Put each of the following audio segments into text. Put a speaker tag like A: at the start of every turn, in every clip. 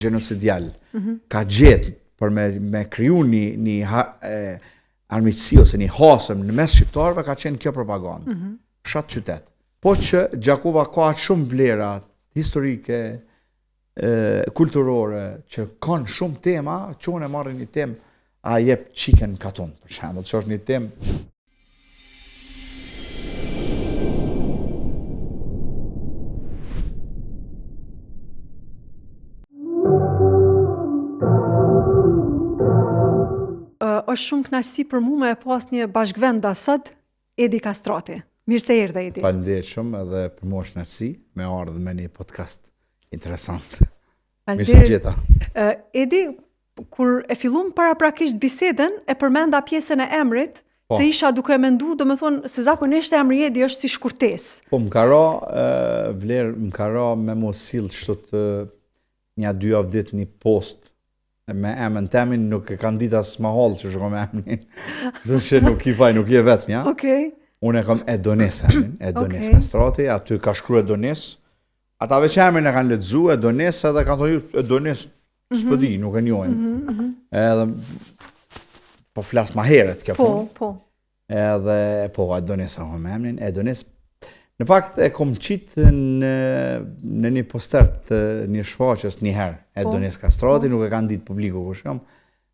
A: genocidial, ka gjetë për me kriju një armiqësi ose një hasëm në mes shqiptarëve, ka qenë kjo propagandë. Fshat qytet. Po që Gjakova ka shumë vlera historike, kulturore, që kanë shumë tema, që unë e marrë një temë, a jep chicken katon, për shembull, që është një temë.
B: Është shumë kënaqësi për mua me pas një bashkëvend sot, Edi Kastrati. Mirë se erdhe, Edi.
A: Faleminderit shumë, edhe për mua është kënaqësi me ardhur me një podcast interesant. Mirë se gjeta.
B: Edi, kur e fillum paraprakisht bisedën, e përmenda pjesën e emrit, se isha duke mendu, domethënë se zakonisht emri Edi është si shkurtesë.
A: Po më ka ra vlerë, më ka ra me mos sill kështu të një 2 javë ditë një post me emën temin, nuk e kanë ditë as mahall që shko me emnin. Kështu që nuk i faj, nuk i e vetëm, ja.
B: Okej.
A: Unë e kam Edones emrin, Edones Kastrati, aty ka shkruar Edones. Ata veç emrin e kanë lexu, Edones, edhe kanë thonë Edones s'po di, nuk e njohim. Edhe po flas më herët kjo punë.
B: Po.
A: Edhe po Edones e kam emrin, Edones. Në fakt e kom qitë në një poster të një shfaqjes një herë, Edones Kastrati, nuk e kanë ditë publiku kush jam.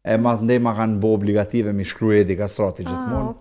A: E mas ndej ma kanë bo obligative mi shkru Edi Kastrati gjithmonë.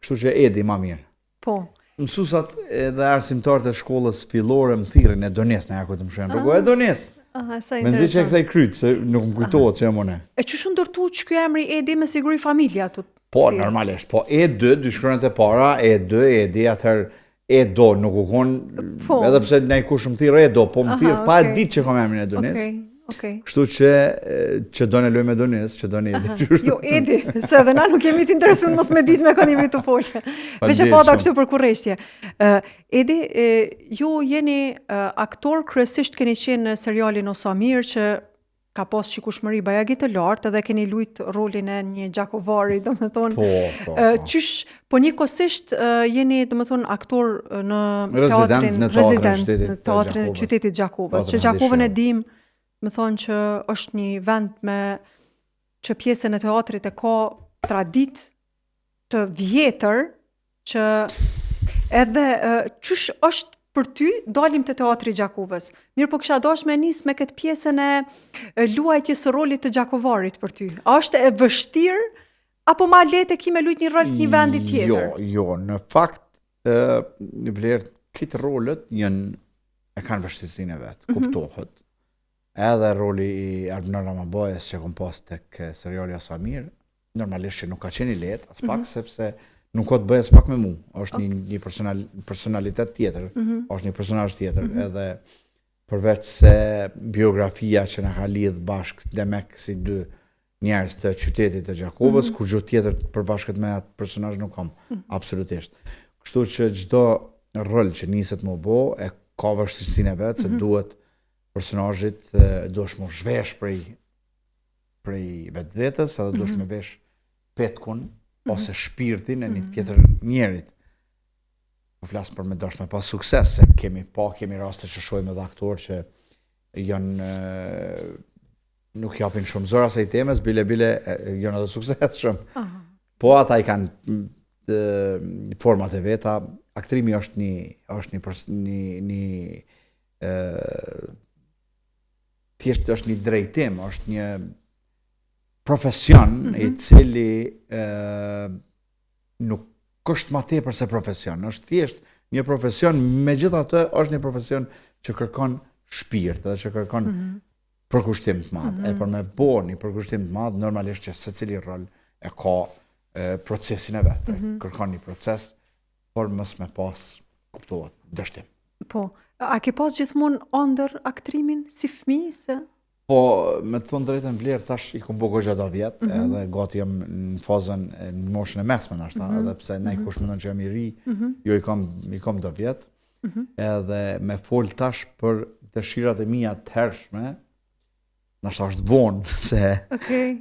A: Kështu që Edi ma mirë.
B: Po.
A: Mësusat edhe arsimtarët e shkollës fillore më thirrin Edones në jakut të më shënë. Rëgo Edones! Me nëzi që e këthej krytë, se nuk më kujtohet që e mone.
B: E që shumë ndërtu që kjo emri Edi me siguri familja tu?
A: Po, normalisht. Po, E2, dy shkronët e para, E2, Edi, atëherë Edo, nuk u konë, edhe pse ne kush më thirë Edo, po më thirë, pa e ditë që kom emrin Edones. Kështu që do në lojmë Edones, që do në Edi.
B: Jo, Edi, se edhe na nuk jemi të interesuar mos me ditë me kanë jemi të folë. Veç e pata kështu për kurreshtje. Edi, ju jeni aktor, kryesisht keni qenë në serialin Osamir, që ka pas shikueshmëri bajagi të lartë, edhe keni luajt rolin e një gjakovari, domethënë. Qysh, po njëkohësisht jeni domethënë aktor në teatrin e qytetit Gjakovës. Që Gjakovën e dim, më thonë që është një vend që pjesën e teatrit e ka tradit të vjetër, që edhe qysh është për ty, dalim të teatri Gjakovës. Mirë po kësha dash me nis me këtë pjesën e luajtjes së rolit të gjakovarit për ty. A është e vështirë, apo ma lehtë ki me luajt një rol një vendi tjetër?
A: Jo, në fakt, në vlerë, këtë rolët e kanë vështirësinë e vetë, kuptohet. Edhe roli i Arbënar Ramabajës që kom pas tek seriali Osamir, normalisht që nuk ka qenë i lehtë, as pak, sepse nuk ka të bëjë as pak me mu, është një personalitet tjetër, është një personazh tjetër, edhe përveç se biografia që na ka lidh bashkë demek si dy njerëz të qytetit të Gjakovës, kur gjë tjetër përbashkët me atë personazh nuk kam, absolutisht. Kështu që çdo rol që niset më bo, e ka vështirësinë e vet, se duhet personazhit duhesh më zhvesh prej vetvetes, edhe duhesh më vesh petkun ose shpirtin e një tjetër njerit. Po flas për me dash me pas sukses, se kemi raste që shohim edhe aktorë që janë nuk japin shumë zor asaj temës, bile janë edhe suksesshëm. Po ata i kanë format e veta. Aktrimi është thjesht është një drejtim, është një profesion i cili nuk është ma tepër se profesion, është thjesht një profesion, megjithatë është një profesion që kërkon shpirt dhe që kërkon përkushtim të madh. E për me bo një përkushtim të madh, normalisht që secili rol e ka procesin e vet, kërkon një proces, por mos me pas kuptohet dështim.
B: Po, a ke pas gjithmonë ëndër aktrimin si fëmijë se?
A: Po, me të thonë drejtën vlerë, tash i kom bo goxha 10 vjetë, edhe gati jam në fazën, në moshën e mesme nashta, edhe pse ne kush mendon që jam i ri, jo i kom 10 vjetë, edhe me fol tash për dëshirat e mia të hershme, nashta është vonë, se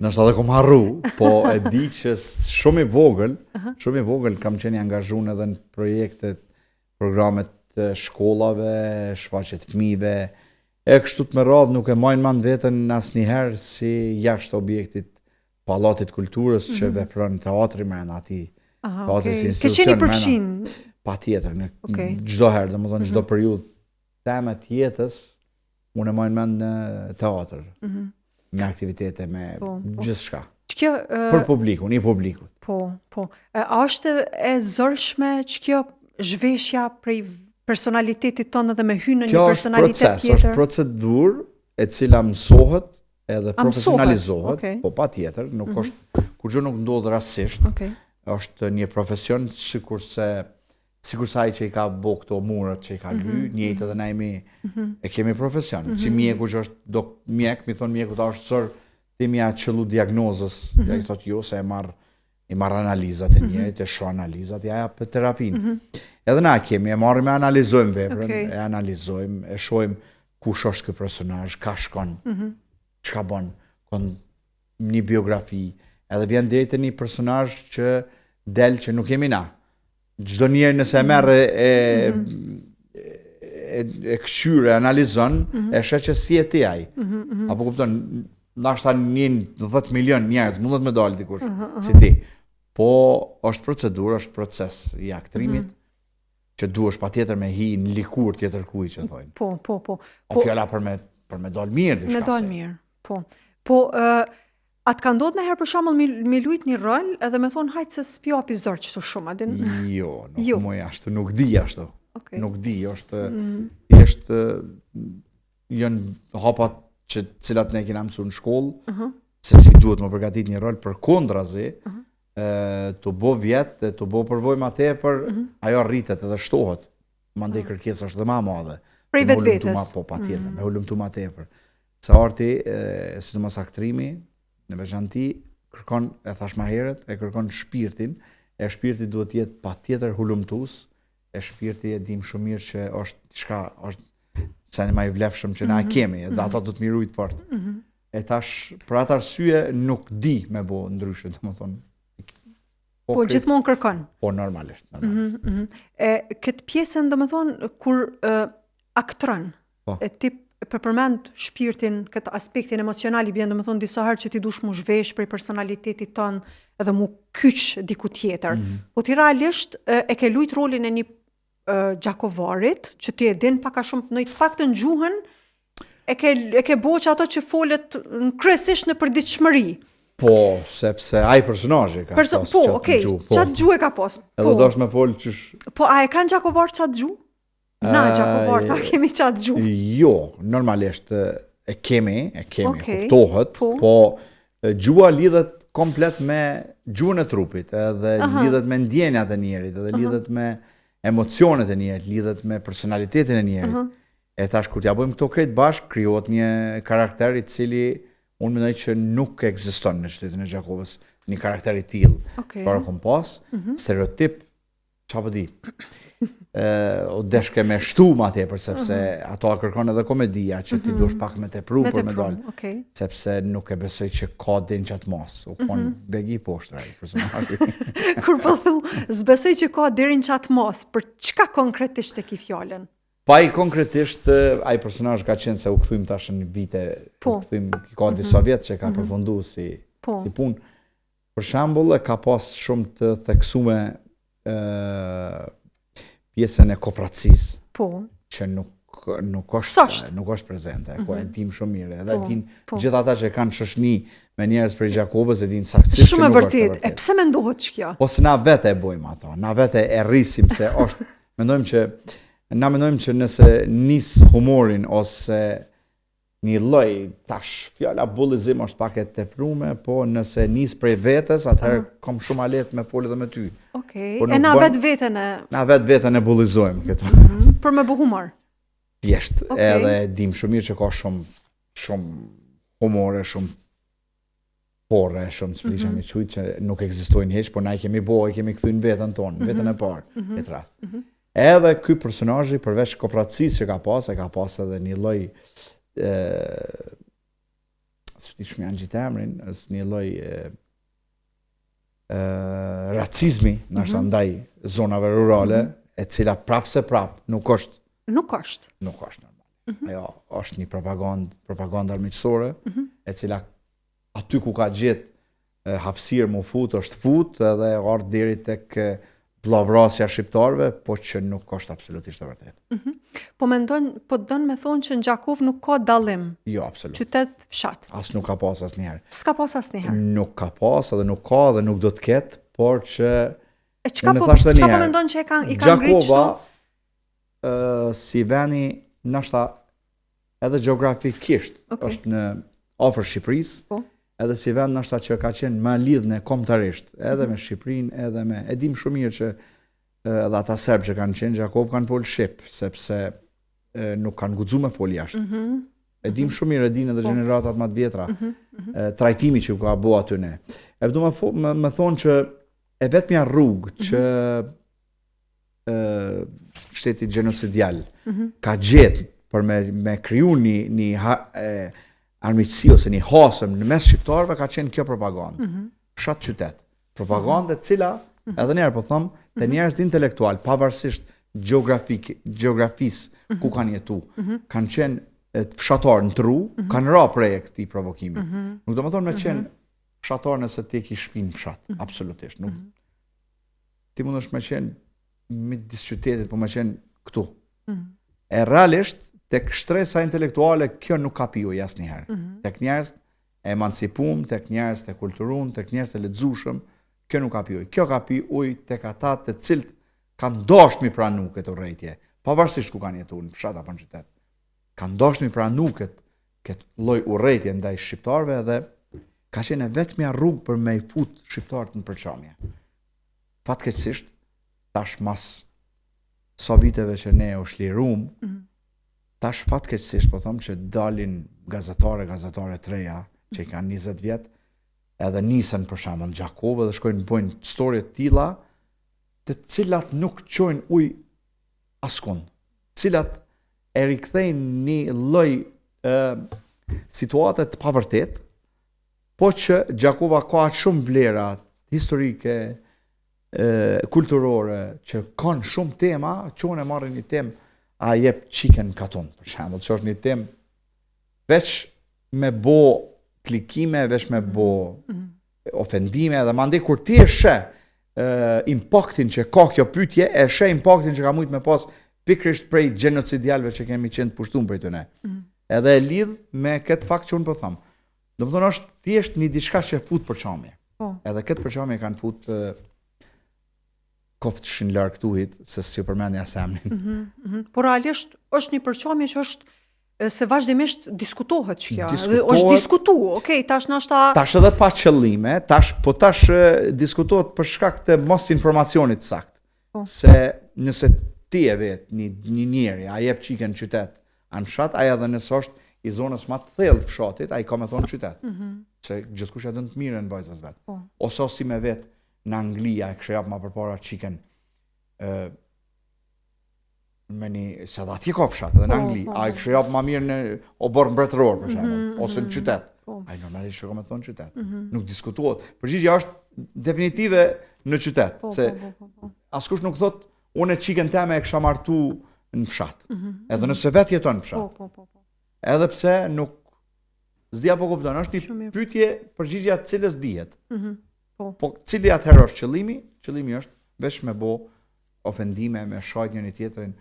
A: nashta dhe kom harru, po e di që shumë i vogël kam qenë angazhuar edhe në projektet, programet të shkollave, shfaqjet fëmijëve, E kështu të me radhë nuk e majnë mend veten asnjëherë si jashtë objektit Pallatit Kulturës që vepron teatri mrena atij. Teatri si institucion.
B: Ke qeni përfshin?
A: Patjetër, në çdo herë, domethënë çdo periudhë teme të jetës, unë e majnë mend në teatr. Me aktivitete, me gjithçka. Për publikun, i publikut.
B: Po. A është e zërshme që kjo zhveshja prej personalitetit tonë dhe me hynë në një personalitet tjetër?
A: Kjo është procedurë e cila mësohet edhe profesionalizohet, po patjetër, nuk është kurrë nuk ndodh rastësisht. Është një profesion sikurse ai që i ka bo këto murët që i ka ly, njëjtë edhe na e kemi profesion. Si mjeku që është mjek, mi thonë mjeku ta është sër ti mja qëllu diagnozës, ja i thotë jo, se i marr analizat e njerit, e shoh analizat, ja për terapinë. Edhe na kemi, e marrim, e analizojmë veprën, e analizojmë, e shohim kush është ky personazh, ka shkon, çka bën, një biografi, edhe vjen deri te një personazh që del që nuk jemi na. Çdo njeri nëse e merr e këshyre, analizon, e sheh që si e ti ai. Apo kupton, ndoshta 10 milion njerëz mundet me dalë dikush si ti. Po është procedurë, është proces i aktrimit që duhesh patjetër me hi në likur tjetër kuj që thojnë.
B: Po.
A: O fjala për me dalë mirë.
B: Me dalë mirë, po. Atë ka ndodhur ndonjëherë për shembull me lujt një rol edhe me thonë hajtë se s'pjapi zor kështu shumë, a din?
A: Jo, nuk më ashtu, nuk di ashtu. Nuk di, është janë hapat që cilat ne kena mësuar në shkollë, se si duhet më përgatit një rol, përkundrazi, të bo vjetë, të bo përvojë ma tepër, ajo rritet edhe shtohet. Mandej kërkesa është dhe ma madhe.
B: Prej vetvetes.
A: Po patjetër, me ulëmtu ma tepër. Sa arti, sidomos aktrimi, në veçanti kërkon, e thash ma herët, e kërkon shpirtin, e shpirti duhet jetë patjetër hulumtues, e shpirti e dim shumë mirë që është sa një ma i vlefshëm që na kemi, dhe ata do të mirujt fort. E tash, për atë arsye nuk di me bo ndryshe, të më thonë.
B: Po gjithmonë kërkon?
A: Po, normalisht.
B: Këtë pjesën, do më thonë, kur aktron, e tip përmend shpirtin, këtë aspektin emocional i bjen, do më thonë, disa herë që ti dush mu zhvesh prej personalitetit ton edhe mu kyç diku tjetër. Po ti realisht e ke lujt rolin e një gjakovarit, që ti e din paka shumë, në i fakt në gjuhën, e ke bo që ato që folet kryesisht në përditshmëri.
A: Po, sepse ai personazhi ka pas qatë gjuhë. Po,
B: qatë gjuhë e ka pas.
A: Edhe do është me folë qësh...
B: Po, a e kanë gjakovar qatë gjuhë? Na gjakovar, ta kemi qatë gjuhë?
A: Jo, normalisht e kemi, kuptohet, po gjua lidhet komplet me gjuhën e trupit, edhe lidhet me ndjenjat e njerit, edhe lidhet me emocionet e njerit, lidhet me personalitetin e njerit. E tash kur t'ja bëjmë këto krejt bashk, krijohet një karakter i cili unë mendoj që nuk ekziston në shtetin e Gjakovës, një karakter i tillë. Para kom pas, stereotip, çfarë di. O deshke me shtu ma tepër, sepse ato kërkon edhe komedia, që ti duhesh pak me tepru për me dalë. Sepse nuk e besoj që ka din qatë mas. U konë begi poshtra i personazhi.
B: Kur po thu, zbesoj që ka deri në qatë mas, për çka konkretisht e ki fjallën?
A: Pa i konkretisht, ai personazh ka qenë se u kthym tash në vite, u kthym, ka disa vjetë që ka përfundu si punë. Për shembull, e ka pas shumë të theksume pjesën e kopratësisë, që nuk është prezente, e dim shumë mirë, edhe din gjithë ata që kanë shoshni me njerëz prej Gjakovës e din saktësisht që nuk është e vërtetë.
B: Shumë e vërtet, e pse mendohet që kjo?
A: Po se na vete e bojmë ato, na vete e rrisim se është, mendojmë që nëse nis humorin ose një lloj tash fjala bullizim është pak e teprume, po nëse nis prej vetes, atëherë kam shumë alet me folë edhe me ty.
B: E na
A: vetë e bullizojmë këtë.
B: Për me bu humor.
A: Thjesht, edhe dim shumë mirë që ka shumë humore, shumë porre, shumë s'pëdisha me qujtë që nuk ekzistojnë heq, por na i kemi kemi këthyn vetën tonë, vetën e parë, këtë rast. Edhe ky personazhi përveç kopratësisë që ka pas edhe një lloj s'pëdish më janë gjithë emrin, një lloj racizmi, nashta ndaj zonave rurale, e cila prap nuk është.
B: Nuk është.
A: Nuk është normal. Ajo është një propagandë armiqësore, e cila aty ku ka gjetë hapësirë më fut, është fut edhe ardhë deri tek vllavrasja shqiptarëve, po që nuk është absolutisht e vërtetë.
B: Po don me thonë që në Gjakov nuk ka dallim.
A: Jo, absolutisht.
B: Qytet fshat.
A: As nuk ka pas asnjëherë.
B: S'ka pas asnjëherë.
A: Nuk ka pas edhe nuk ka dhe nuk do të ketë, por që
B: çka po mendon që i kanë ngritur këtu?
A: Gjakova si veni ndoshta edhe gjeografikisht është në afër Shqipërisë. Edhe si vend ndoshta që ka qenë më lidhur kombëtarisht, edhe me Shqipërinë, edhe me e dim shumë mirë që edhe ata serbë që kanë qenë Gjakov kanë folë shqip, sepse nuk kanë guxuar me fol jashtë. E dim shumë mirë, e dinë edhe gjeneratat më të vjetra. Trajtimi që ka bëu aty ne. E do më thonë që e vetmja rrugë që shteti genocidial ka gjetë për me kriju një armiqësi ose një hasëm në mes shqiptarëve ka qenë kjo propagandë. Fshat qytet. Propagandë e cila, edhe njerë po thëmë, të njerëz të intelektual, pavarësisht geografisë ku kanë jetu, kanë qenë fshatar në tru, kanë ra prej e këtij provokimi. Nuk do më thonë me qenë fshatar nëse ti ki shpinë fshat, absolutisht. Ti mund është me qenë midis qytetit, po me qenë këtu. E realisht, tek shtresa intelektuale, kjo nuk ka piju asnjëherë. Tek njerëz e emancipum, tek njerëz të kulturun, tek njerëz të lexueshëm, kjo nuk ka piju. Kjo ka piju tek ata të cilët kanë dashur mi pranu këtë urrëtie, pavarësisht ku kanë jetuar, në fshat apo në qytet. Kanë dashur mi pranu këtë lloj urrëtie ndaj shqiptarëve dhe ka qenë vetmja rrugë për me i fut shqiptarët në përçamje. Fatkeqësisht, tash mas sa viteve që ne u shlirum, tash fatkeqësisht po them që dalin gazetare të reja që i kanë 20 vjet, edhe nisen për shembull në Gjakovë dhe shkojnë bëjnë storie të tilla, të cilat nuk çojnë ujë askund, cilat e rikthejnë një lloj situate të pavërtet, po që Gjakova ka shumë vlera historike, kulturore, që kanë shumë tema, që unë e marrin një temë a jep chicken katon, për shembull, që është një temë veç me bo klikime, veç me bo ofendime, dhe mandej kur ti e sheh impaktin që ka kjo pyetje, e sheh impaktin që ka mujt me pas pikrisht prej genocidialve që kemi qenë të pushtuar prej tyre. Edhe e lidh me këtë fakt që unë po them. Domethënë është thjesht një diçka që fut përçamje. Edhe këtë përçamje kanë fut koftëshin larg tuhit, se si përmendja Semnin.
B: Por realisht është një përçamje që është se vazhdimisht diskutohet që kjo. Është diskutuar, okay, tash ndoshta
A: tash edhe pa qëllime, tash diskutohet për shkak të mos informacionit sakt. Se nëse ti e vet një njeri, a jep çikën në qytet, anë fshat, ai edhe nëse është i zonës më të thellë të fshatit, ai ka me thonë qytet. Se gjithkusht e don të mirën vajzës vet. Ose si me vet në Angli, a e kështë japë ma përpara chicken me një, se dhe atje ka fshat edhe në Angli, a e kështë japë ma mirë në oborë mbretëror, për shemë, ose në qytet. A i normalisht që ka me thonë qytet. Nuk diskutohet. Përgjigja është definitive në qytet. Se askush nuk thot, unë e chicken teme e kësha martu në fshat. Edhe nëse vet jeton në fshat. Edhe pse nuk zdia po kupton, është një pyetje përgjigja cilës dihet. Po cili atëherë është qëllimi? Qëllimi është veç me bo ofendime, me shajt njëri tjetrin.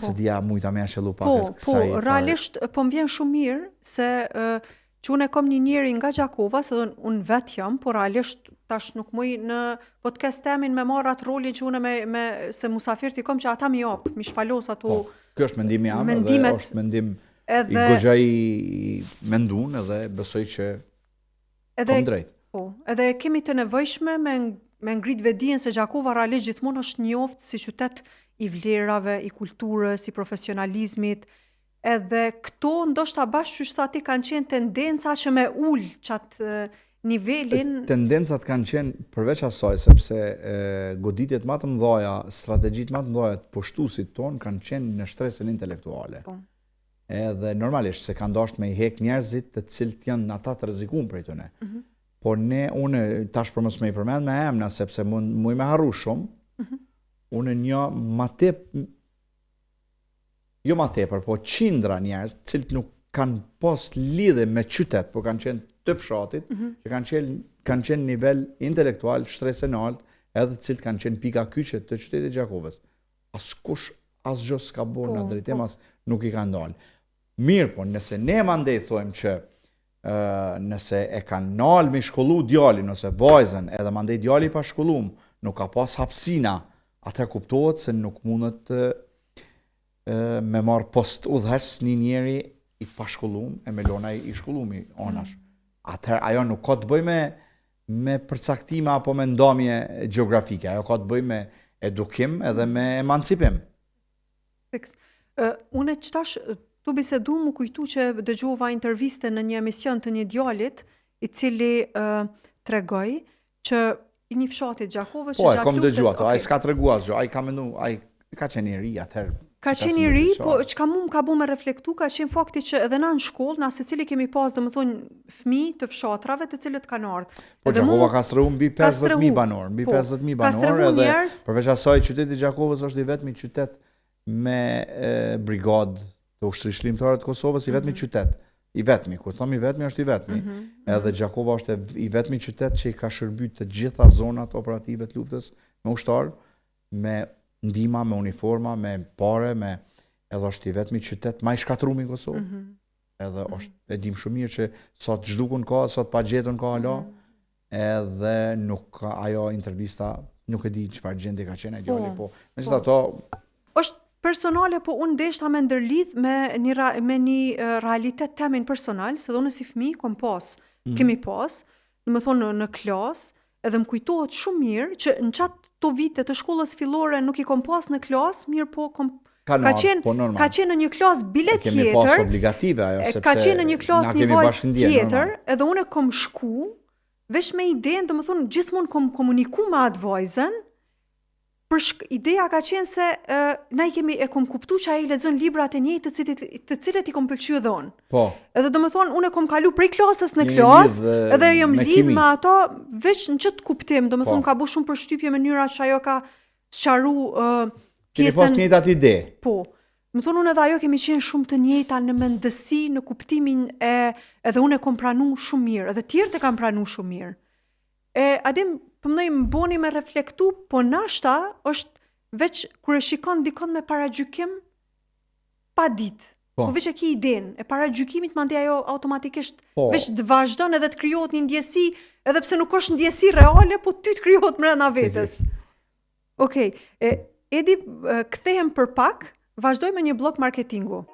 A: Se dia mujta me qëllu pak e kësaj.
B: Po, realisht, po më vjen shumë mirë se që unë e kom një njeri nga Gjakova, se unë vetë jam, por realisht tash nuk muj në podcast temin me marrë atë roli që unë se musafirti kom që ata mi japë, mi shpalos ato.
A: Kjo është mendimi jam, edhe është mendim i goxha i mendun, edhe besoj që kom drejt.
B: Po, edhe kemi të nevojshme me ngrit vedien se Gjakova realisht gjithmonë është njoftë si qytet i vlerave, i kulturës, i profesionalizmit, edhe këto ndoshta bashkë që thati kanë qenë tendenca që me ullë qatë nivelin.
A: Tendencat kanë qenë përveç asaj, sepse goditjet më të mëdha, strategjit më të mëdha të pushtuesit ton kanë qenë në shtresën intelektuale. Edhe normalisht se kanë dashur me i hek njerëzit të cilët janë ata të rrezikuar prej tyre. Por unë tash për mos me i përmend me emra sepse muj me harru shumë. Unë një ma tep jo ma tepër, po qindra njerëz, cilët nuk kanë pas lidhe me qytet, po kanë qenë të fshatit, që kanë qenë nivel intelektual, shtresë në alt, edhe cilët kanë qenë pika kyçe të qytetit Gjakovës. Askush asgjë s'ka bërë në drejtim, as nuk i kanë dalë. Mirë, po nëse ne mandej thojmë që nëse e kanë nalë me shkollu djalin ose vajzën, edhe mandej djali pa shkollum, nuk ka pas hapsina, atëherë kuptohet se nuk mundet me marë post udhëheqës një njeri i pa shkollum, e me lona i shkollumi onash. Atëherë ajo nuk ka të bëj me përcaktime apo me ndamje gjeografike, ajo ka të bëj me edukim edhe me emancipim.
B: Unë qëtash tu bisedu më kujtu që dëgjova interviste në një emision të një djalit i cili tregoj që i një fshatit Gjakovës
A: që gjatë luftës... Po, ai s'ka tregua asgjë, ai ka menu, ai ka qenë i ri atëherë.
B: Ka qenë i ri, po çka mu ka bu me reflektu, ka qenë fakti që edhe na në shkollë, na secili kemi pas domethënë fëmijë të fshatrave të cilët kanë ardhur.
A: Po Gjakova ka strehu mbi 50.000 banor, mbi 50.000 banor, edhe përveç asaj qyteti i Gjakovës është i vetmi qytet me brigadë të ushtrisë shlimtare të Kosovës, i vetmi qytet. I vetmi, kur thom i vetmi është i vetmi. Edhe Gjakova është i vetmi qytet që i ka shërbyr të gjitha zonat operative të luftës me ushtar, me ndihma, me uniforma, me pare, edhe është i vetmi qytet më i shkatrumi në Kosovë. Edhe është e dim shumë mirë që sot zhdukun ka, sot pa gjetën ka hala, edhe nuk ajo intervista nuk e di çfarë gjendje ka qenë djali, po megjithatë
B: është personale, po unë deshta me ndërlidh me një realitet temin personal, se dhe unë si fëmijë kemi pas, në më thonë në klasë, edhe më kujtohet shumë mirë që në qatë të vite të shkollës fillore nuk i kom pas në klasë, mirë po ka qenë në një klasë bilet tjetër,
A: kemi pas obligative ajo, sepse
B: ka qenë në një klasë një vajzë tjetër, edhe unë kom shku, veç me idenë, dhe më thonë, gjithmonë kom komuniku me atë vajzën, për ideja ka qenë se na e kom kuptu që a i lexon librat e njëjtë të cilët i kom pëlqyer dhe unë.
A: Po.
B: Edhe do më thonë, unë e kom kalu prej klasës në klasë, edhe jam lidh me ato, veç në qëtë kuptim, do më thonë, ka bu shumë përshtypje mënyra që ajo ka sqaru pjesën...
A: Keni pas njëjtat ide.
B: Po. Më thonë, unë edhe ajo kemi qenë shumë të njëjta në mendësi, në kuptimin edhe unë e kom pranu shumë mirë, edhe tjerët e kam pranu shumë mirë. Adim, pëmënoj më boni me reflektu, po nashta është veç kër e shikon dikon me paragjykim pa ditë. Po veç e ki iden, e paragjykimit mandi ajo automatikisht veç të vazhdon edhe të krijohet një ndjesi, edhe pse nuk është ndjesi reale, po ty të krijohet brenda vetes. Okej, Edi, kthehem për pak, vazhdoj me një blok marketingu.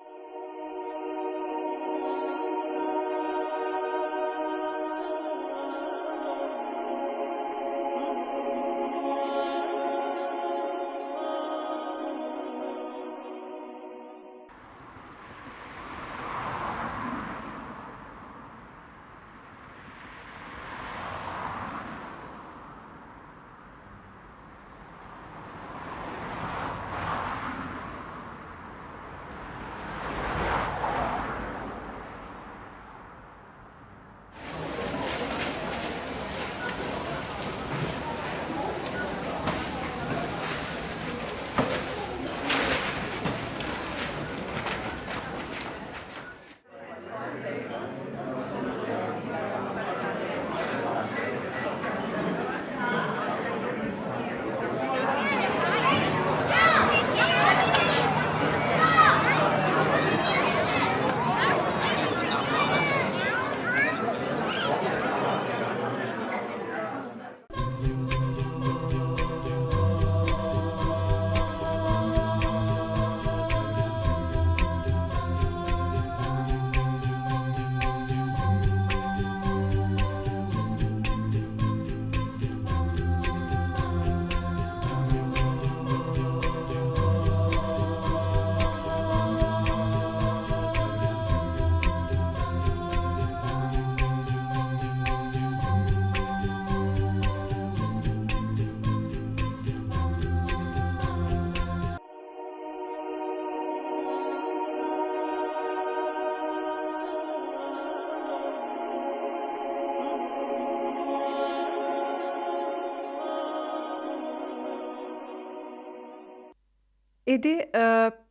B: Edi,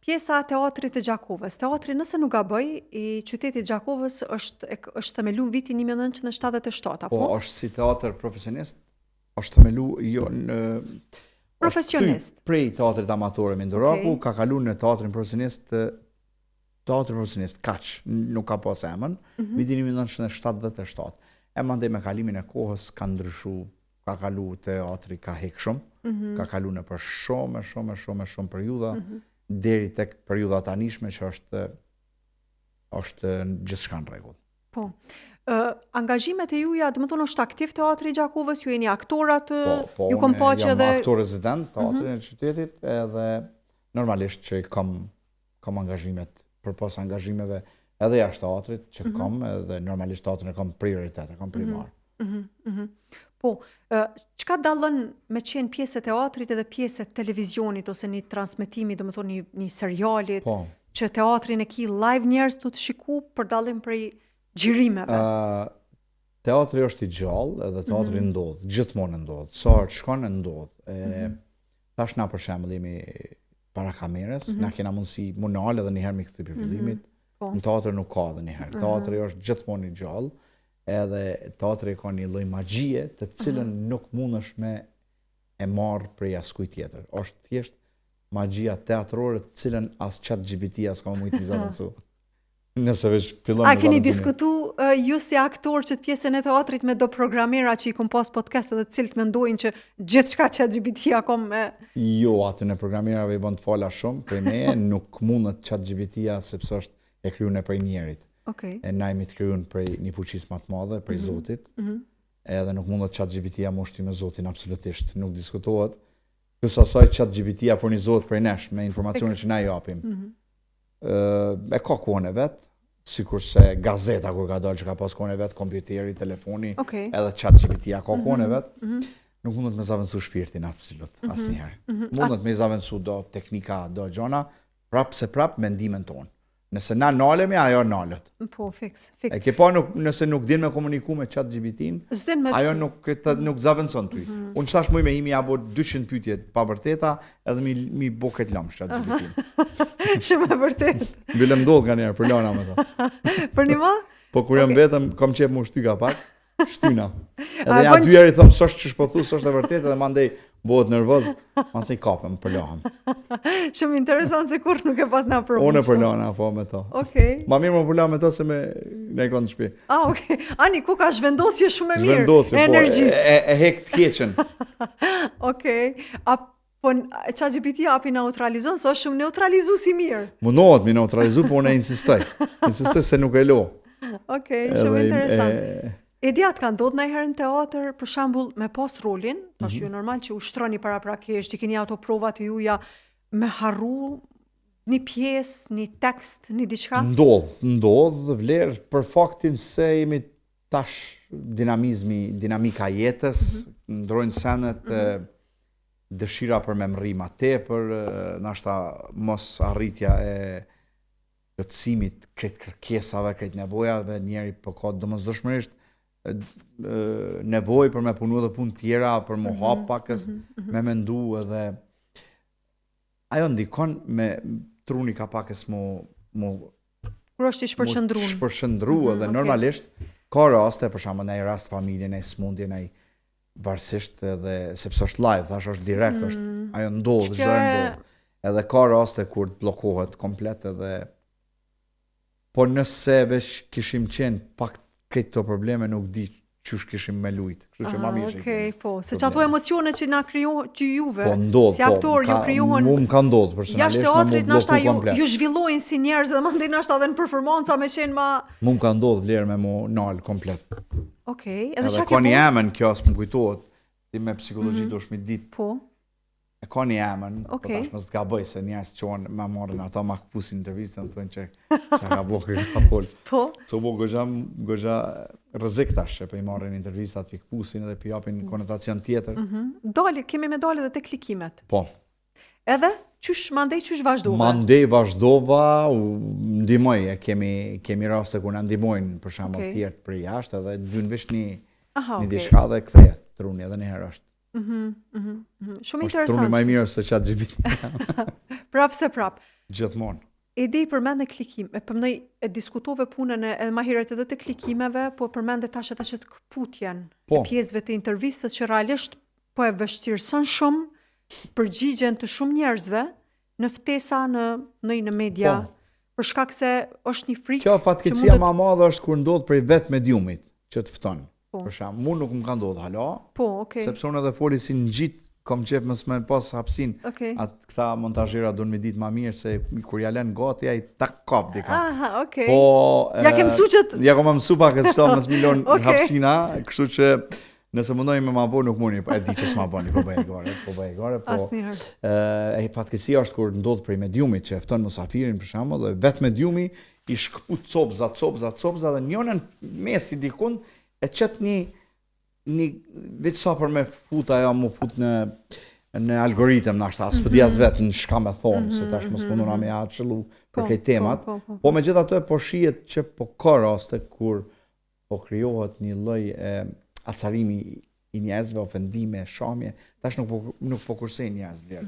B: pjesa e teatrit të Gjakovës. Teatri, nëse nuk gaboj, i qytetit Gjakovës është themelu në vitin 1977, apo?
A: Po, është si teatr profesionist, është themelu jo në
B: profesionist.
A: Prej teatrit amatore Minduraku, ka kalu në teatrin profesionist, kaq, nuk ka pas emën, vitin 1977. E mandej me kalimin e kohës ka ndryshu, ka kalu teatri, ka hek shumë, ka kalu në për shumë periudha, deri tek periudha tanishme që është gjithçka në rregull.
B: Po. Angazhimet e juja, do të thonë është aktiv teatri i Gjakovës, ju jeni aktorat, ju kom pa që edhe
A: jam aktor rezident teatrin e qytetit, edhe normalisht që kam angazhimet përpas angazhimeve edhe jashtë teatrit që kam, edhe normalisht teatrin e kam prioritet, e kam primar.
B: Po, çka dallon me qenë pjesë e teatrit edhe pjesë e televizionit ose një transmetimi, do të thonë një serialit, që teatrin e ki live njerëz të shiku për dallim prej xhirimeve?
A: Teatri është i gjallë edhe teatri ndodh, gjithmonë ndodh. Sa shkon ndodh. Tash na për shembull jemi para kamerës, na kena mundësi munal edhe një herë mi kthy për fillimit. Në teatr nuk ka edhe një herë. Teatri është gjithmonë i gjallë. Edhe teatri ka një lloj magjie të cilën nuk mundesh me e marr prej askujt tjetër. Është thjesht magjia teatrore të cilën as ChatGPT as ka mujt të zaventsu. Nëse veç fillon.
B: A keni diskutu ju si aktor që të pjesën e teatrit me do programera që i kom pas podcast edhe të cilët mendojnë që gjithçka ChatGPT ka me
A: Jo, aty në programerave i bën të fala shumë, prej meje nuk mundet ChatGPT-a sepse është e krijuar prej njerit. E na jemi të krijuar prej një fuqisë më të madhe, prej Zotit. Edhe nuk mundet ChatGPT-a më ushti me Zotin absolutisht, nuk diskutohet. Plus asaj ChatGPT-a furnizohet prej nesh me informacionet që na japim. E ka kohën e vet, sikurse gazeta kur ka dalë që ka pas kohën e vet, kompjuteri, telefoni, edhe ChatGPT-a ka kohën e vet. Nuk mundet me zaventsu shpirtin absolut asnjëherë. Mundet me zaventsu do teknika, do gjona, prap mendimin ton. Nëse na nalemi, ajo nalet.
B: Po, fiks.
A: E ke pa nëse nuk din me komuniku me ChatGPT-n, ajo nuk zaventson ty. Unë qëtash muj me imi abo 200 pyetje pa vërteta edhe mi bo këtë lamë ChatGPT-n.
B: Shumë e vërtet.
A: Bile mdodh nga njerë, për lana me ta.
B: Për një ma?
A: Po kur jam vetëm, kam qep mu shtyka pak, shtyna. Edhe ja dy herë i thëmë, s'është që shpothu, s'është e vërtet, edhe mandej bëhet nervoz, se i kapem, për lahëm.
B: Shumë interesant se kur nuk e pas nga përmushtu.
A: Unë e për lahën, po me ta. Ma mirë më për lahën me ta se me ne i konë të shpi.
B: Ani, ku ka zhvendosje shumë e mirë,
A: zhvendosje,
B: energjisë.
A: E hek të keqen.
B: Po ChatGPT api neutralizon, so shumë neutralizu si mirë.
A: Mundohet mi neutralizu, po unë e insistoj. Insistoj se nuk e lo.
B: Shumë interesant. E diat ka ndodhur ndonjëherë në teatr, për shembull, me pas rolin, tash ju normal që ushtroni paraprakisht, i keni ato provat e juja, me harru një pjesë, një tekst, një diçka?
A: Ndodh, vlerë për faktin se jemi tash dinamika jetës, ndrojnë senet, dëshira për memëri ma tepër, nashta mos arritja e plotësimit krejt kërkesave, krejt nevojave, njeri po ka domosdoshmërisht nevoj për me punu edhe punë tjera, për më hap pakës, me mendu edhe ajo ndikon me truni ka pakës
B: kur është i
A: shpërshëndru edhe normalisht ka raste, për shembull në një rast familje, në një smundje, në një varsisht edhe sepse është live, thash është direkt, ajo ndodh, çdo ndodh. Edhe ka raste kur të bllokohet komplet edhe po nëse veç kishim qenë pak këto probleme nuk di qysh kishim me lujt. Kështu që ma mirë.
B: Po, se që ato emocione që na krijohen që juve,
A: si
B: aktor, ju krijohen.
A: Mu më ka ndodhë personalisht,
B: jashtë teatrit nashta ju zhvillojnë si njerëz dhe mandej nashta edhe në performanca me qenë ma.
A: Mu më ka ndodhë vlerë me mu nalë komplet.
B: Edhe
A: çka ka një emën kjo s'më kujtohet, ti me psikologji do shmi ditë.
B: Po.
A: E ka një emën, po tash mos të gaboj se njerëz qonë me marrin ata ma këpusin intervistën, të thonë që ka bo kërë pol.
B: Po?
A: So bo gëgja rrezik tash, që i marrin intervistat, pi këpusin edhe pi japin konotacion tjetër.
B: Kemi me dalë edhe te klikimet.
A: Po.
B: Edhe, mandej qysh vazhdova?
A: Mandej vazhdova, ndihmoj, kemi raste kur na ndihmojnë për shembull tjerë për jashtë, edhe dyn vesh një diçka dhe kthehet truni edhe një herë është.
B: Shumë interesant.
A: Truni më i mirë se ChatGPT.
B: Prap se prap.
A: Gjithmonë.
B: Ide i përmend në klikim, përmendoj e diskutove punën edhe më herët edhe të klikimeve, po përmend tash ata që të kputjen e pjesëve të intervistës që realisht po e vështirëson shumë përgjigjen të shumë njerëzve në ftesa në media, për shkak se është një frikë.
A: Kjo fatkeqësia më e madhe është kur ndodh prej vetë mediumit që të fton. Për shembull, mua nuk më ka ndodhur hala. Sepse unë edhe foli si ngjit, kom qef mos më pas hapsin. Atë këta montazhera duan më ditë më mirë se kur ja lën gati ai tak kap dika.
B: Aha, okay.
A: Po
B: ja kem mësuar që
A: ja kam mësuar pak këto mos milon hapsina, kështu që nëse mundoj me ma bo nuk mundi, e di që s'ma boni, po bëj gore, po. E fatkeqësia është kur ndodh prej mediumit që e fton musafirin për shembull, dhe vetë mediumi i shkput copza dhe njënën mes i dikun e çet një vetë sa për me fut ajo mu fut në algoritëm nashta, s'po di as vetë në çka më thon, se tash mos mundona me ja çellu për këto temat. Po megjithatë po shihet që po ka raste kur po krijohet një lloj acarimi i njerëzve, ofendime, shamje, tash nuk po kursejnë njerëz vlerë.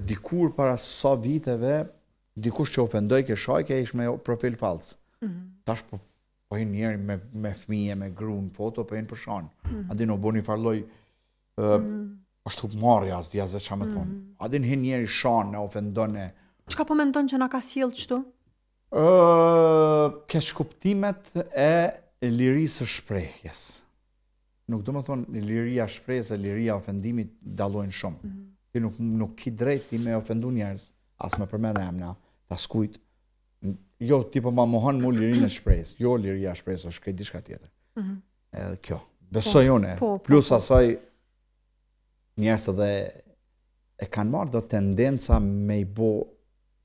A: Dikur para sa viteve, dikush që ofendoj ke shajke ish me profil falc. Tash po hin njeri me fëmije, me gru në foto, po hin për shan. Adin o bo një farloj, është marrja, as di as vetë qa me thonë. Adin hin njeri shan, e ofendon e...
B: Çka po mendon që na ka sjell kështu?
A: Keq kuptimet e lirisë së shprehjes. Nuk do më thonë liria shprehjes e liria ofendimit dallojnë shumë. Ti nuk ki drejt ti me ofendu njerëz, as me përmend emra, ta skujt. Jo, ti po ma mohon mu lirinë e shprehjes. Jo, liria shprehjes është këtë diçka tjetër. Edhe kjo. Besoj unë. Plus asaj njerëz edhe e kanë marrë do tendenca me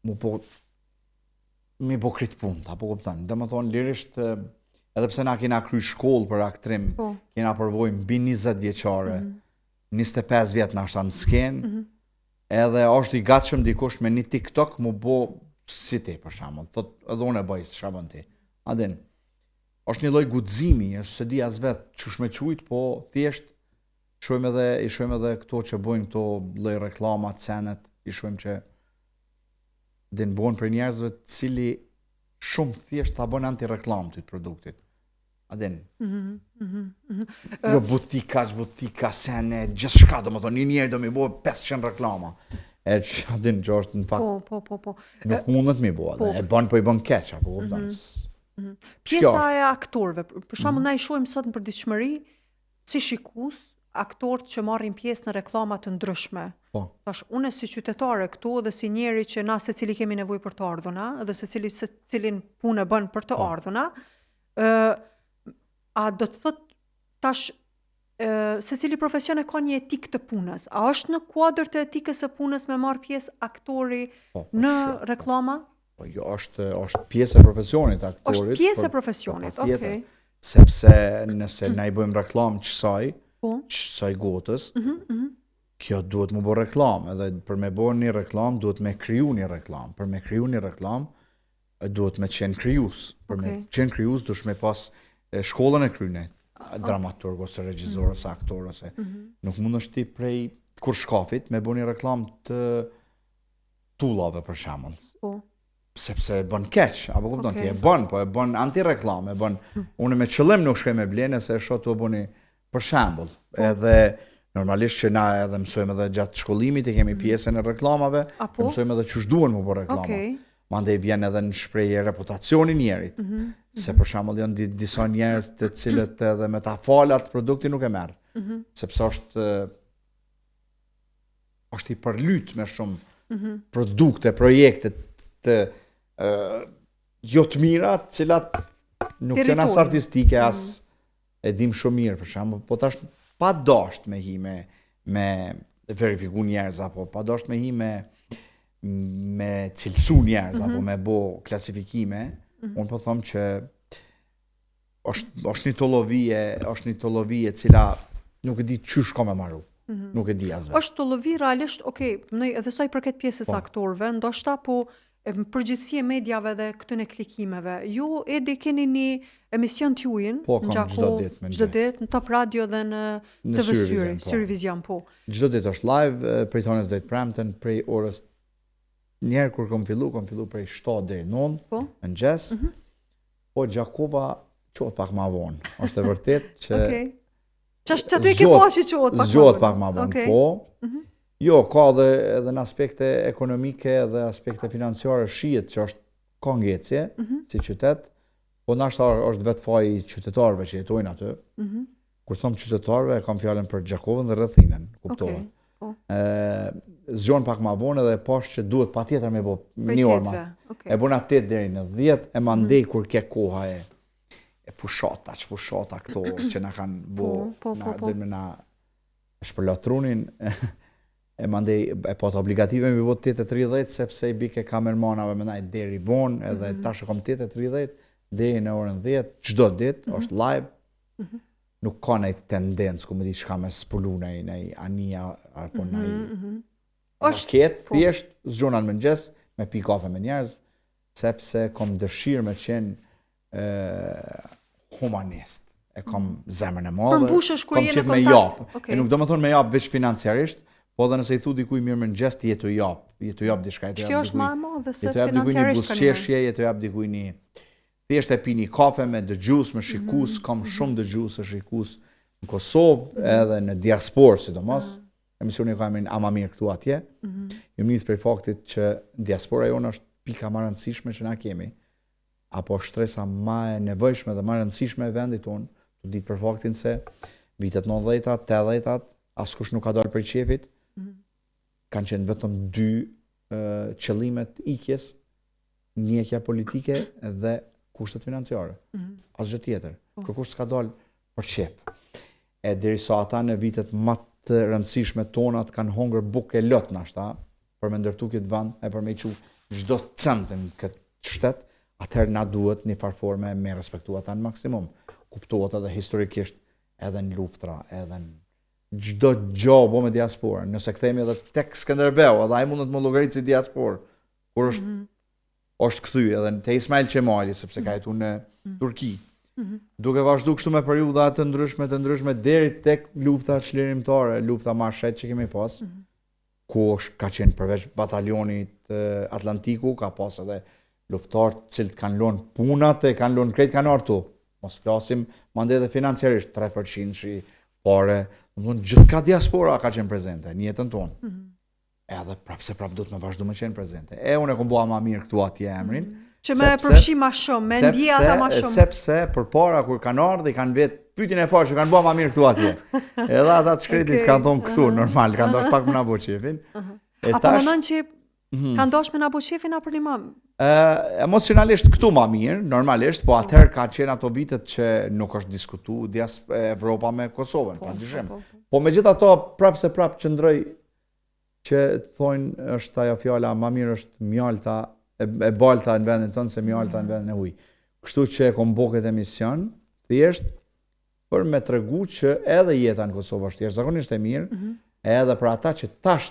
A: mu bo krit punë, apo kupton. Domethënë lirisht edhe pse na kena kry shkollë për aktrim, kena përvojë mbi 20 vjeçare, 25 vjet na shtan skenë, edhe është i gatshëm dikush me një TikTok mu bo si ti për shembull. Thot edhe unë e bëj çfarë bën ti. Adin. Është një lloj guximi, është se di as vet çush me çujt, po thjesht i shohim edhe këto që bojnë këto lloj reklama, cenet, i shohim që din bën për njerëzve të cili shumë thjesht ta bën anti-reklam të produktit. Adin. Jo butika, sene, gjithçka domethënë një njerë do mi bëj 500 reklama. E që adin që është në fakt nuk mundet mi bo, e bën po i bën keq, apo kupton.
B: Pjesa e aktorëve, për shembull na i shohim sot në përditshmëri si shikues, aktorët që marrin pjesë në reklama të ndryshme. Tash unë si qytetare këtu dhe si njeri që na secili kemi nevojë për të ardhuna, dhe secilin punë bën për të ardhuna, a do të thot tash secili profesion ka një etikë të punës. A është në kuadër të etikës së punës me marr pjesë aktori në reklama?
A: Po jo, është pjesë e profesionit aktorit.
B: Është pjesë e profesionit, okay.
A: Sepse nëse na i bëjmë reklam çsaj gotës, kjo duhet më bë reklam, edhe për me bërë një reklam duhet me kriju një reklam. Për me kriju një reklam duhet me qenë krijues. Për me qenë krijues duhet me pas shkollën e kryne. Dramaturg ose regjisor ose aktor ose nuk mund është ti prej kur shkafit me bëni reklam të tullave për shembull. Sepse e bën keq, apo kupton ti e bën anti-reklam, e bën unë me qëllim nuk shkoj me blenë se shoh tu bëni për shembull. Edhe normalisht që na edhe mësojmë edhe gjatë shkollimit e kemi pjesën e reklamave, mësojmë edhe ç'është duhen më bë reklama. Mandej vjen edhe në shprehje reputacioni njerit. Se për shembull janë disa njerëz të cilët edhe me ta falat produkti nuk e merr. Sepse është i përlyt me shumë produkte, projekte të jo të mira, të cilat nuk janë as artistike as e dim shumë mirë për shembull, po tash pa dasht me hi me verifiku njerëz apo pa dasht me hi me cilësu njerëz apo me bo klasifikime, unë po them që është një tollovi e cila nuk e di çysh ka me marru. Nuk e di as vetë.
B: Është tollovi realisht, okay, edhe sa i përket pjesës aktorëve, ndoshta po përgjithësi e mediave dhe këtyre klikimeve. Ju edi keni një emision t'juajin
A: në Gjakov
B: çdo ditë në Top Radio dhe në TV Syrivizion, po.
A: Çdo ditë është live prej tonës drejt premten prej orës njerë kur kom fillu prej 7 deri 9
B: Po.
A: në mëngjes. Po Gjakova qohet pak ma vonë. Është e vërtet që
B: Okej. Që aty e ke pa që
A: zgjohet pak ma vonë, po. Jo, ka edhe në aspekte ekonomike dhe aspekte financiare shihet që është ka ngjecje si qytet, po nashta është vetë faji i qytetarëve që jetojnë aty. Kur thom qytetarëve, kam fjalën për Gjakovën dhe rrethinën, kuptohet. Zgjon pak ma vonë edhe pash që duhet patjetër me bë një orë ma. E bona 8 deri në 10 e mandej kur ke koha e fushata këto që na kanë dhe na shpërlatrunin e mandej e po të obligative me bë 8:30 sepse i bike kamermanave më naj deri vonë edhe tash kom 8:30 deri në orën 10 çdo ditë është live. Nuk ka një tendencë ku më di çka me spulu në anija apo në ket thjesht zgjona në mëngjes me pi kafe me njerëz sepse kom dëshirë me qenë humanist. E kam zemrën e madhe.
B: Përmbushesh kur je në
A: me
B: kontakt.
A: jap. E nuk do të thonë me jap veç financiarisht, po edhe nëse i thu dikuj mirë mëngjes ti jetu jap diçka.
B: Kjo është më e madhe se
A: financiarisht. Jetu jap dikuj një buzëqeshje, jetu jap dikuj një thjesht e pi një kafe me dëgjues, me shikus, kam shumë dëgjues e shikus në Kosovë edhe në diasporë sidomos. Emisioni ka emrin Ama mirë këtu atje. Ju nis për faktit që diaspora jonë është pika më e rëndësishme që na kemi. Apo shtresa më e nevojshme dhe më e rëndësishme e vendit tonë, të ditë për faktin se vitet 90-at, 80-at, askush nuk ka dalë prej qefit, kanë qenë vetëm 2 qëllimet ikjes, njekja politike dhe kushtet financiare. Asgjë tjetër. Kërkush s'ka dalë për qef. E derisa ata në vitet më të rëndësishme tonat kanë hongër bukë e lot nashta për me ndërtu këtë vend e për me i qu çdo cent në këtë shtet, atëherë na duhet një farforme me respektu ata në maksimum. Kuptohet edhe historikisht edhe në luftra, edhe në çdo gjë bo me diasporën. Nëse kthehemi edhe tek Skënderbeu, edhe ai mundet më llogarit si diasporë, kur është kthy edhe te Ismail Qemali sepse ka jetuar në Turqi. Duke vazhdu kështu me periudha të ndryshme deri tek lufta çlirimtare, lufta mashet që kemi pas, ku ka qenë përveç batalionit Atlantiku, ka pas edhe luftarë cilët kanë lënë punat e kanë lënë krejt kanë artu. Mos flasim mandej edhe financiarisht 3% shi pare, gjithka diaspora ka qenë prezente në jetën tonë. Edhe prapse do të më vazhdu me qenë prezente. Unë e kom bua ma mirë këtu atje emrin.
B: Që me përfshi ma shumë, me ndje ata ma shumë.
A: Sepse për para kur kanë ardhur i kanë vetë pyetjen e parë që kanë bua ma mirë këtu atje. Edhe ata të shkretit kanë thonë këtu, normal, kanë dosh pak më na bo qefin.
B: Apo mendon që kanë dosh me na bo qefin apo një mam?
A: Emocionalisht këtu ma mirë, normalisht, po atëherë ka qenë ato vitet që nuk është diskutu Evropa me Kosovën, pa dyshim. Po megjithato prapse qëndroj që thonë është ajo fjala ma mirë është mjalta e balta në vendin tonë se mjalta në vendin e huj. Kështu që e kom bo këtë emision, thjesht për me tregu që edhe jeta në Kosovë është jashtëzakonisht e mirë, edhe për ata që tash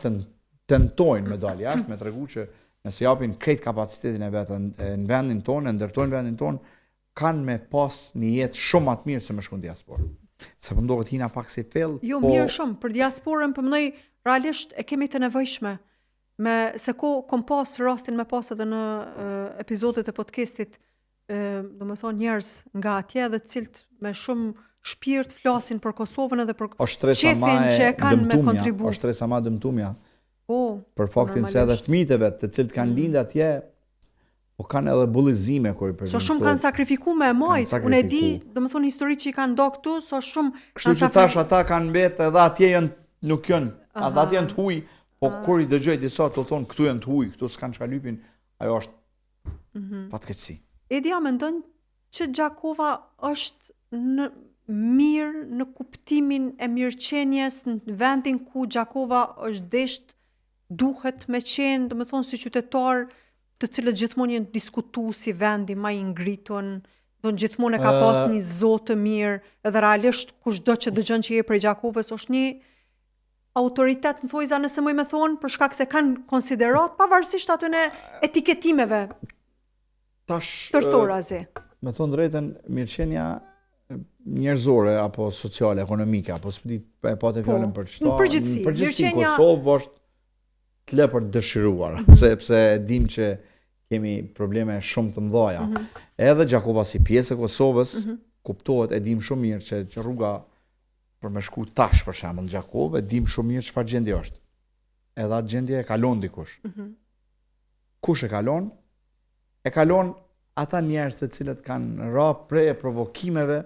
A: tentojnë me dalë jashtë, me tregu që nëse japin krejt kapacitetin e vetë në vendin tonë, e ndërtojnë vendin tonë, kanë me pas një jetë shumë atë mirë se me shku në diasporë. Se përndohet hina pak si fell.
B: Jo, mirë shumë, për diasporën përmënoj realisht e kemi të nevojshme. Se kom pas rastin me pas edhe në epizodet e podcastit, do me thonë njerëz nga atje dhe cilët me shumë shpirt flasin për Kosovën edhe për qefin që e kanë me kontribu.
A: O shtresa ma dëmtumja. Për faktin se edhe fëmijët e vetë, të cilët kanë lindë atje, po kanë edhe bullizime kur i përgjithë.
B: So shumë kanë sakrifiku me majtë. Unë e di, do me thonë histori që i kanë do këtu, so shumë
A: kështu që tash ata kanë betë edhe atje nuk janë, atje janë të huj, po kur i dëgjoj disa të thonë këtu janë të huj, këtu s'kanë çka lypin, ajo është fatkeqësi.
B: Edia mendon që Gjakova është në mirë në kuptimin e mirëqenjes në vendin ku Gjakova është desht duhet me qenë, do me thonë si qytetar të cilët gjithmonë janë diskutu si vendi ma i ngritun, do në gjithmonë e ka pas një zotë të mirë, edhe realisht kushdo që dëgjon që je prej Gjakovës është një autoritet në thojza nëse mëj me thonë, për shkak se kanë konsiderat pavarësisht aty në etiketimeve tërthorazi.
A: Me thonë drejten, mirëqenja njerëzore, apo sociale, ekonomike, apo s'pëdi e pate fjallën për qëta.
B: Në përgjithsi,
A: mirëqenja Kosovë është të lë për të dëshiruar, sepse dim që kemi probleme shumë të mëdha. Edhe Gjakova si pjesë e Kosovës, kuptohet, e dim shumë mirë që rruga për me shku tash për shembull në Gjakovë, e dim shumë mirë çfarë gjendje është. Edhe atë gjendje e kalon dikush. Kush e kalon? E kalon ata njerëz të cilët kanë ra prej provokimeve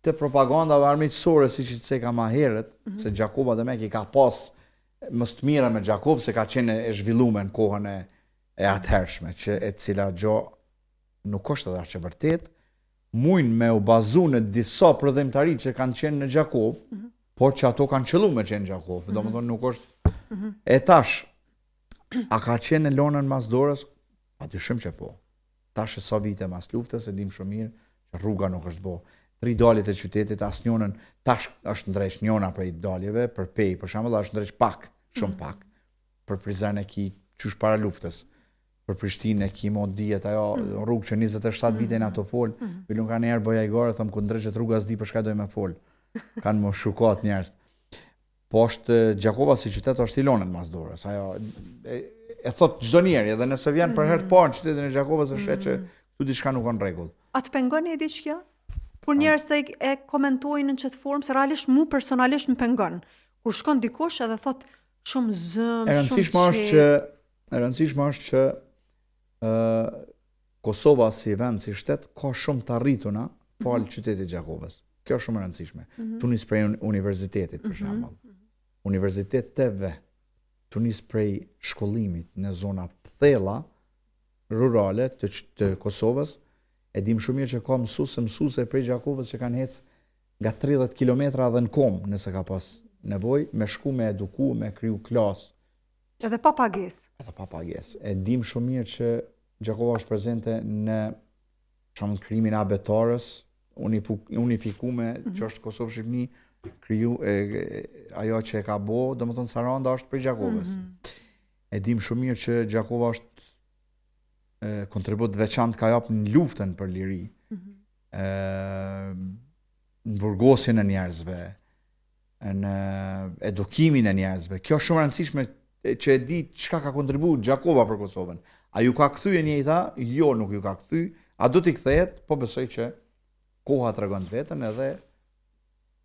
A: të propagandave armiqësore, siç i theka më herët, se Gjakova dhe Meki ka pas më të mira me Gjakovë, se ka qenë e zhvilluar në kohën e atëhershme, që e cila gjë nuk është edhe aq e vërtet, mujnë me u bazu në disa prodhimtari që kanë qenë në Gjakovë, por që ato kanë qëllu me qenë në Gjakovë, domethënë nuk është e tash. A ka qenë në lonën mas dorës? Patyshim që po. Tash e sa vite mas luftës, e dim shumë mirë që rruga nuk është bo. 3 daljet e qytetit, asnjënën tash është ndreq njëna prej daljeve, për Pej, për shembull, është ndreq pak, shumë pak. Për Prizren e ki qysh para luftës. Për Prishtinë e ki mo dijet ajo rrugë që 27 vite në ato fol. Vilun kanë herë bëja i gore, thëmë ku ndreqet rruga s'di për shka doj me fol. Kanë më shukat njerëz. Po është Gjakova si qytet është Ilonën mas dorës. Ajo e thot çdo njeri, edhe nëse vjen për herë të parë në qytetin e Gjakovës, është që këtu diçka nuk ka në rregull.
B: A të pengon e diçka? Por njerëz të e komentojnë në çet formë, se realisht mu personalisht më pengon. Kur shkon dikush edhe thot shumë zëm,
A: e rëndësishme është që Kosova si vend, si shtet, ka shumë të arrituna falë qytetit Gjakovës. Kjo është shumë e rëndësishme. Tu nis prej universitetit, për shembull. Universiteteve, tu nis prej shkollimit në zona të thella rurale të Kosovës, e dim shumë mirë që ka mësuese prej Gjakovës që kanë ecë nga 30 kilometra dhe në kom, nëse ka pas nevojë, me shku me eduku, me kriju klasë.
B: Edhe pa pagesë.
A: Edhe pa pagesë. E dim shumë mirë që Gjakova është prezente në krimin e abetarës, unifikume që është Kosovë-Shqipëni, kriju ajo që e ka bo, domethënë Saranda është prej Gjakovës. E dim shumë mirë që Gjakova është kontribut veçantë ka jap në luftën për liri, në burgosin e njerëzve, në edukimin e njerëzve. Kjo është shumë rëndësishme që e di çka ka kontribuar Gjakova për Kosovën. A ju ka kthy e njëjta? Jo, nuk ju ka kthy. A do t'i kthehet? Po besoj që koha tregon vetën edhe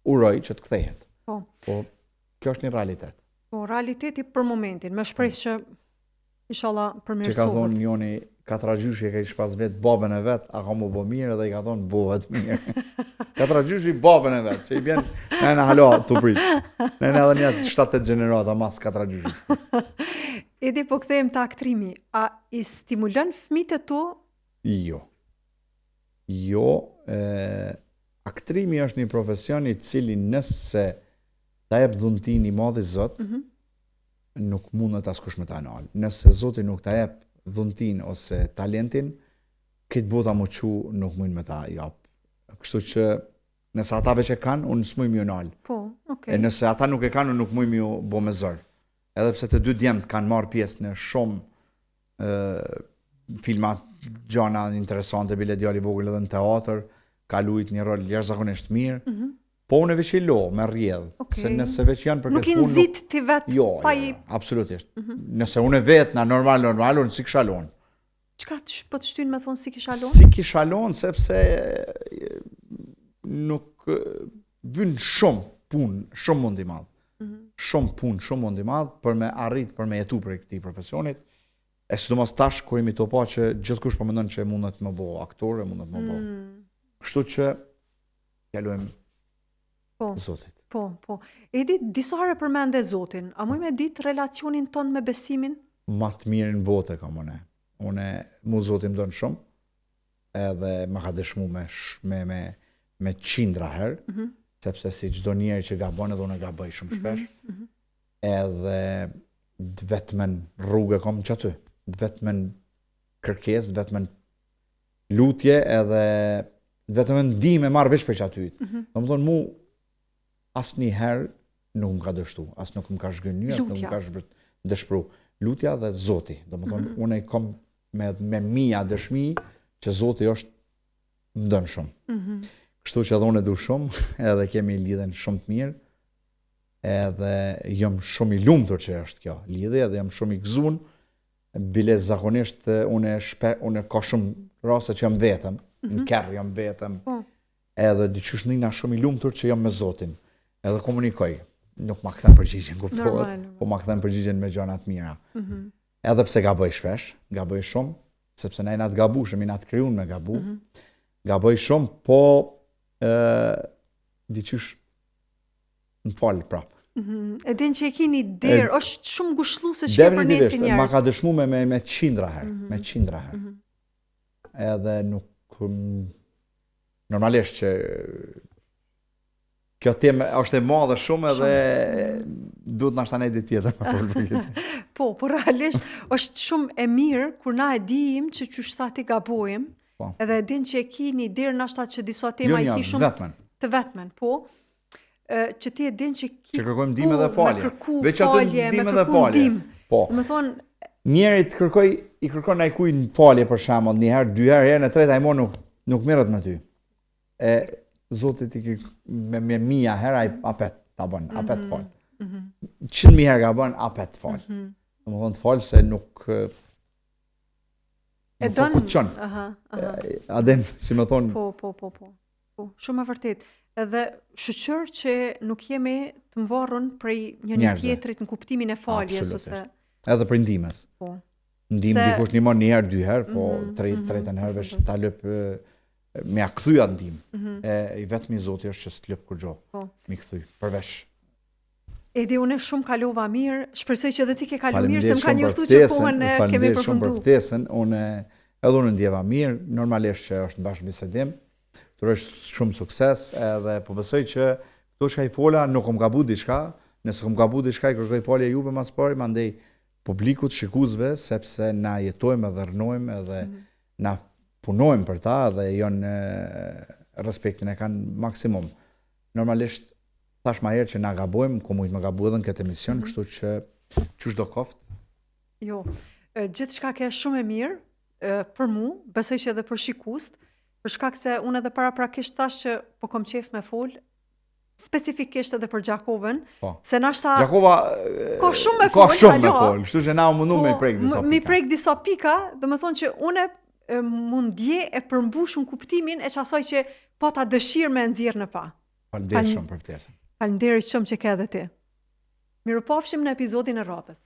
A: uroj që të kthehet. Po kjo është një realitet.
B: Po realiteti për momentin, me shpresë që inshallah përmirësohet.
A: Që ka thonë njoni Katragjyshi e ka i shpas vetë babën e vetë, a ka mu bo mirë edhe i ka thonë bohet mirë. Katragjyshi babën e vetë, që i bjen në halo të prit. Në edhe një 7-8 gjenerata mas Katragjyshi.
B: Edi po kthejmë të aktrimi, a i stimulon fëmijët e tu?
A: Jo. Jo, aktrimi është një profesion i cili nëse ta jep dhuntin i madhi Zot, nuk mundet askush me ta nal. Nëse Zoti nuk ta jep dhuntin ose talentin, këtë bota më qu nuk mund me ta jap. Kështu që nëse ata veç e kanë, unë s'muj m'ju nal.
B: Po, okay.
A: E nëse ata nuk e kanë, unë nuk muj m'ju bo me zër. Edhe pse të dy djemët kanë marrë pjesë në shumë filmat, gjana interesante, bile djali vogël edhe në teatr, ka luajt një rol jashtëzakonisht mirë. Po unë veç i lo, me rrjedh.
B: Okay.
A: Se nëse veç janë për këtë punë...
B: Nuk i nxit ti vetë pa i...
A: Jo, absolutisht. Nëse unë vetë na normal, unë si kisha lonë.
B: Çka po të shtyn me thonë si kisha lonë?
A: Si kisha lonë, sepse nuk vyn shumë punë, shumë mund i madh. Shumë punë, shumë mund i madh për me arrit, për me jetu për këtij profesionit. E sidomos tash kur jemi to pa që gjithkush po mendon që mundet më bo aktor, mundet më bo. Kështu që ja luajm Zotit.
B: Po. Edi, disa herë përmende Zotin. A muj me ditë relacionin ton me besimin?
A: Ma të mirë në botë kam une. Mu Zotin më donë shumë, edhe më ka dëshmu me qindra herë, sepse si çdo njeri që gabon edhe unë gaboj shumë shpesh, edhe të vetëmen rrugë kom që aty, të vetëmen kërkes, të vetëmen lutje, edhe të vetëmen ndihmë e marrë veç për që aty. Do më thonë mu, asë një herë nuk më ka dështu, asë nuk më ka shgënjë, asë nuk më ka dëshpru. Lutja dhe Zoti. Do më thonë, unë e kom me mija dëshmi që Zoti është më dënë shumë. Kështu që edhe unë e du shumë, edhe kemi lidhen shumë të mirë. edhe jam shumë i lumtur që është kjo lidhje dhe jam shumë i gëzuar. Bile zakonisht unë ka shumë raste që jam vetëm, në kerr jam vetëm. Edhe dyqysh nina shumë i lumtur që jam me Zotin. Edhe komunikoj. Nuk ma kthem përgjigjen, kuptohet, po ma kthem përgjigjen me gjëra të mira. Edhe pse gaboj shpesh, gaboj shumë, sepse na jena të gabushëm, jena të krijuar me gabu. Gaboj shumë, po dyqysh më fal prap.
B: E din që e keni derë, është shumë ngushëlluese që ke për nesi njerëz.
A: Ma ka dëshmu me qindra herë, me qindra herë. Edhe nuk normalisht që kjo temë është e madhe shumë edhe duhet na shtanë ditë tjetër për fol për këtë.
B: Po realisht është shumë e mirë kur na e dijmë që çu ti gabojmë, edhe e din që e keni derë nashta që disa tema i ki shumë të vetmen, po. Që ti e din që
A: kërkojmë ndihmë dhe falje. Veç ato ndihmë dhe falje. Po.
B: Do të thonë
A: njëri i kërkon ai kujt falje për shembull, një herë, dy herë, herën e tretë ai nuk merret me ty. Zotit i me mia herë ai apet ta bën, apet fal. 100.000 herë ka bën apet fal. Domethënë të fal se nuk
B: e don.
A: Adem, si më thon.
B: Po, shumë e vërtet. Edhe shoqër që nuk jemi të mvarrën prej njëri tjetrit në kuptimin e faljes ose
A: edhe për ndihmës.
B: Po.
A: Ndihmë dikush ndihmon një herë, dy herë, po tretën herë veç ta lëp me a kthy atë ndihmë. I vetmi Zoti është që s'lëp kur gjë. Po. Mi kthy përveç.
B: Edi unë shumë kalova mirë, shpresoj që edhe ti ke kaluar mirë, se më kanë njoftuar që kohën kemi përfunduar.
A: Për ftesën, unë ndjeva mirë, normalisht që është bashkëbisedim. Tur është shumë sukses edhe po besoj që këto që ai fola nuk kam gabu diçka, nëse kam gabu diçka i kërkoj falje juve mas pari, mandej publikut, shikuesve, sepse na jetojmë edhe rënojmë edhe na punojmë për ta dhe janë respektin e kanë maksimum. Normalisht thash më herë që na gabojmë, ku mund të gabu edhe në këtë emision, kështu që çu çdo koft.
B: Jo, gjithçka ka shumë e mirë për mua, besoj që edhe për shikuesit. Për shkak se unë edhe paraprakisht thash që po kom qef me fol, specifikisht edhe për Gjakovën, se nashta
A: Gjakova
B: ka shumë me fol,
A: kështu që na mundu me prek disa pika.
B: Mi prek disa pika, domethënë që unë mund dje e përmbushun kuptimin e çasoj që po ta dëshirë me nxjerr në pa.
A: Faleminderit shumë për ftesën.
B: Faleminderit shumë që ke edhe ti. Mirupafshim në episodin e radhës.